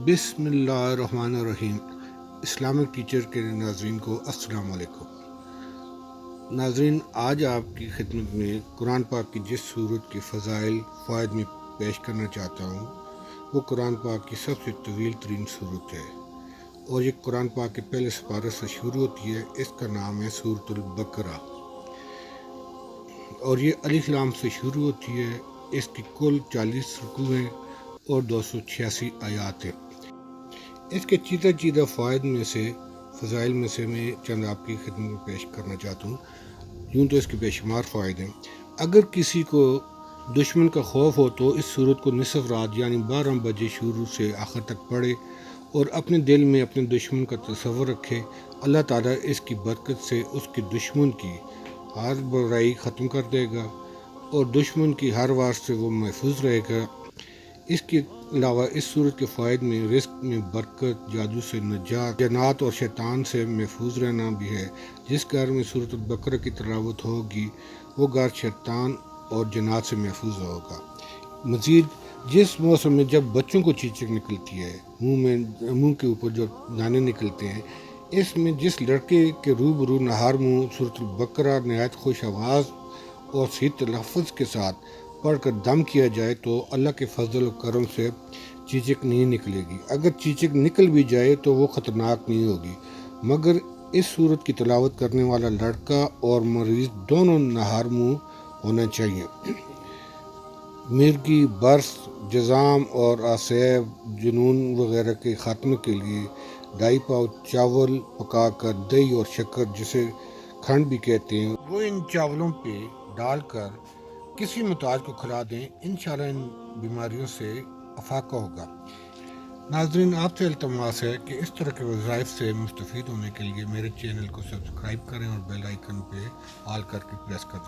بسم اللہ الرحمن الرحیم۔ اسلامک ٹیچر کے ناظرین کو السلام علیکم۔ ناظرین، آج آپ کی خدمت میں قرآن پاک کی جس سورت کے فضائل فوائد میں پیش کرنا چاہتا ہوں وہ قرآن پاک کی سب سے طویل ترین سورت ہے، اور یہ قرآن پاک کے پہلے سپارے سے شروع ہوتی ہے۔ اس کا نام ہے سورۃ البقرہ، اور یہ الف لام سے شروع ہوتی ہے۔ اس کی کل 40 رکوع ہیں اور 286 آیات ہیں۔ اس کے چیدہ فوائد میں سے فضائل میں سے میں چند آپ کی خدمت میں پیش کرنا چاہتا ہوں۔ یوں تو اس کے بے شمار فوائد ہیں۔ اگر کسی کو دشمن کا خوف ہو تو اس سورت کو نصف رات یعنی 12 بجے شروع سے آخر تک پڑھے اور اپنے دل میں اپنے دشمن کا تصور رکھے۔ اللہ تعالیٰ اس کی برکت سے اس کے دشمن کی ہر برائی ختم کر دے گا اور دشمن کی ہر وار سے وہ محفوظ رہے گا۔ اس کے علاوہ اس صورت کے فوائد میں رزق میں برکت، جادو سے نجات، جنات اور شیطان سے محفوظ رہنا بھی ہے۔ جس گھر میں سورۃ البقرہ کی تلاوت ہوگی وہ گھر شیطان اور جنات سے محفوظ ہوگا۔ مزید جس موسم میں جب بچوں کو چیچک نکلتی ہے، منہ کے اوپر جو دانے نکلتے ہیں، اس میں جس لڑکے کے روبرو نہار منہ سورۃ البقرہ نہایت خوش آواز اور صحیح تلفظ کے ساتھ پڑھ کر دم کیا جائے تو اللہ کے فضل و کرم سے چیچک نہیں نکلے گی۔ اگر چیچک نکل بھی جائے تو وہ خطرناک نہیں ہوگی، مگر اس صورت کی تلاوت کرنے والا لڑکا اور مریض دونوں نہار منہ ہونا چاہیے۔ مرگی، برس، جزام اور آسیب، جنون وغیرہ کے خاتمے کے لیے 2.5 پاؤ چاول پکا کر دہی اور شکر، جسے کھنڈ بھی کہتے ہیں، وہ ان چاولوں پہ ڈال کر کسی محتاج کو کھلا دیں، انشاءاللہ ان بیماریوں سے افاقہ ہوگا۔ ناظرین، آپ سے التماس ہے کہ اس طرح کے وظائف سے مستفید ہونے کے لیے میرے چینل کو سبسکرائب کریں اور بیل آئیکن پہ آل کر کے پریس کر دیں۔